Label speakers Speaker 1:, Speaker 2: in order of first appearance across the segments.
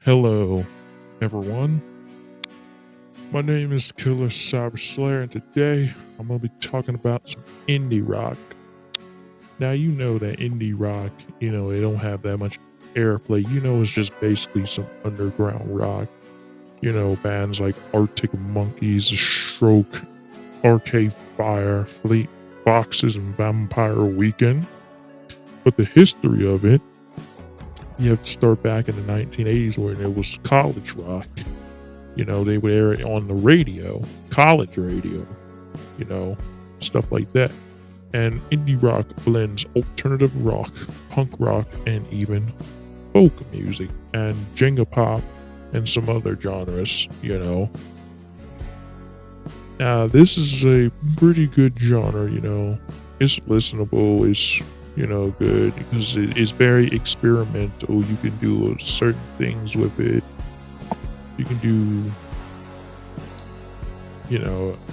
Speaker 1: Hello, everyone. My name is Killer Cyber Slayer, and today I'm going to be talking about some indie rock. Now, you know that indie rock, they don't have that much airplay. It's just basically some underground rock. Bands like Arctic Monkeys, Stroke, Arcade Fire, Fleet Foxes, and Vampire Weekend. But the history of it, you have to start back in the 1980s when it was college rock. They would air it on the radio, college radio, you know, stuff like that. And indie rock blends alternative rock, punk rock, and even folk music and Jenga pop and some other genres. Now, this is a pretty good genre. It's listenable, it's good because it is very experimental. You can do certain things with it. You can do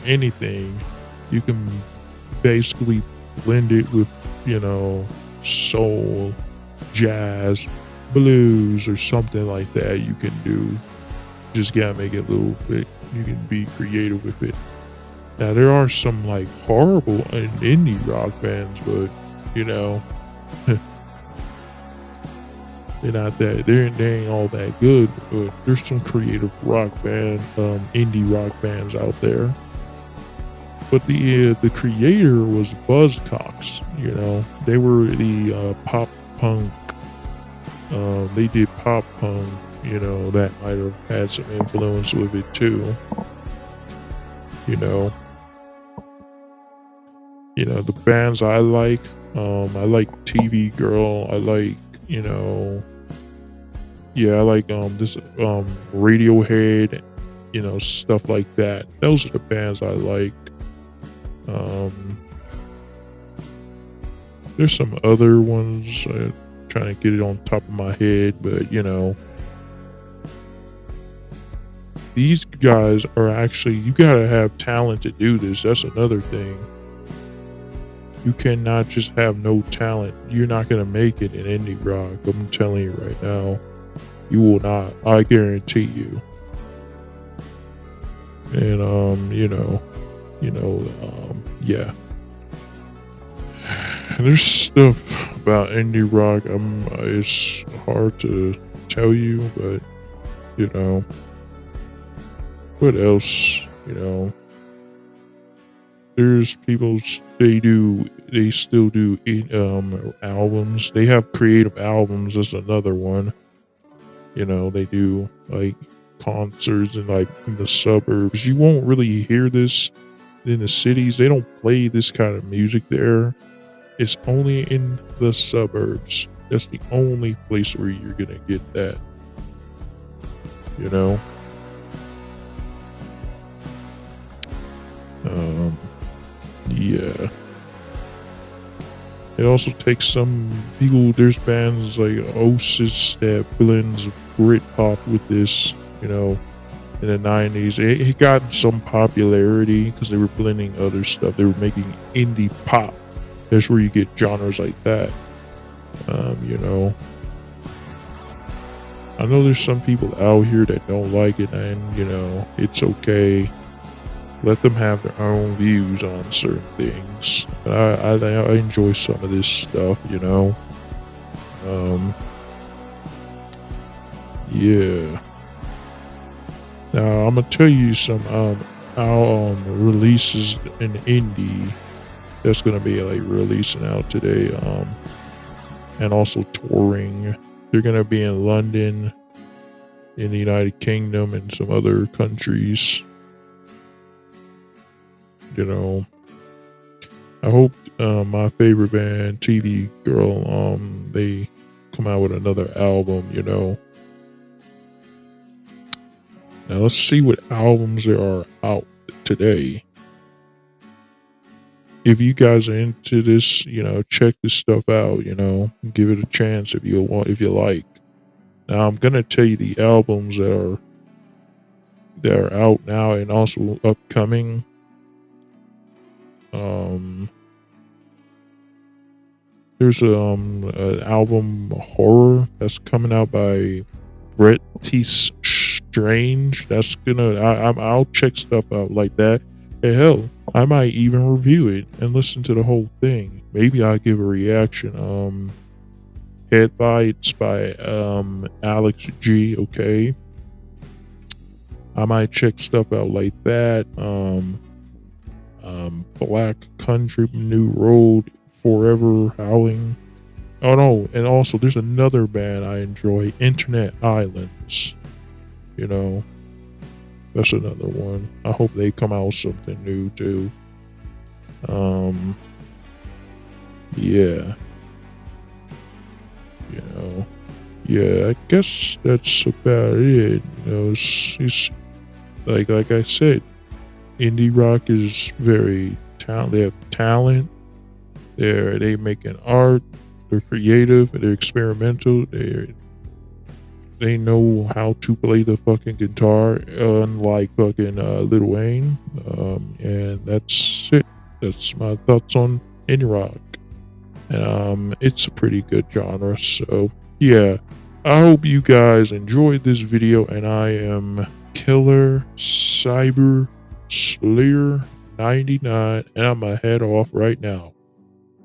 Speaker 1: anything. You can basically blend it with soul, jazz, blues, or something like that. You can do, just gotta make it a little bit, you can be creative with it. Now, there are some like horrible and indie rock bands, but you know they're not that, they ain't all that good. But there's some creative rock indie rock bands out there. But the creator was Buzzcocks. They were the pop punk. They did pop punk. That might have had some influence with it too. You know, the bands I like. I like TV Girl. I like yeah, I like this Radiohead. Stuff like that. Those are the bands I like. Um, there's some other ones trying to get it on top of my head, but these guys are actually, you gotta have talent to do this. That's another thing. You cannot just have no talent. You're not gonna make it in indie rock. I'm telling you right now, you will not. I guarantee you. And yeah. There's stuff about indie rock. It's hard to tell you, but what else? There's people. They still do albums. They have creative albums. That's another one. They do like concerts and like in the suburbs. You won't really hear this in the cities. They don't play this kind of music there. It's only in the suburbs. That's the only place where you're gonna get that. You know. Yeah. It also takes some people. There's bands like Oasis that blends Britpop with this. In the 90s, it got some popularity because they were blending other stuff. They were making indie pop. That's where you get genres like that. I know there's some people out here that don't like it, and it's okay. Let them have their own views on certain things. But I enjoy some of this stuff. Yeah. Now I'm gonna tell you some our releases in indie that's gonna be like releasing out today. And also touring. They're gonna be in London, in the United Kingdom, and some other countries. I hope my favorite band, TV Girl, they come out with another album. Now let's see what albums there are out today. If you guys are into this, check this stuff out, give it a chance if you want, if you like. Now I'm gonna tell you the albums that are out now and also upcoming. There's an album Horror that's coming out by Pretty strange. That's gonna. I'll check stuff out like that. And hell, I might even review it and listen to the whole thing. Maybe I'll give a reaction. Headlights by Alex G. Okay, I might check stuff out like that. Black Country, New Road, Forever Howling. Oh no, and also there's another band I enjoy, Internet Islands. You know, that's another one. I hope they come out with something new too. Um, yeah, you know, yeah. I guess that's about it. You know, it's like I said, indie rock is very talent. They have talent. They making art. They're creative. They're experimental. They know how to play the fucking guitar, unlike fucking Lil Wayne. And that's it. That's my thoughts on indie rock. And it's a pretty good genre. So yeah, I hope you guys enjoyed this video. And I am Killer Cyber Slayer 99, and I'm gonna head off right now.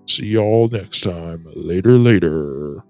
Speaker 1: See y'all next time. Later.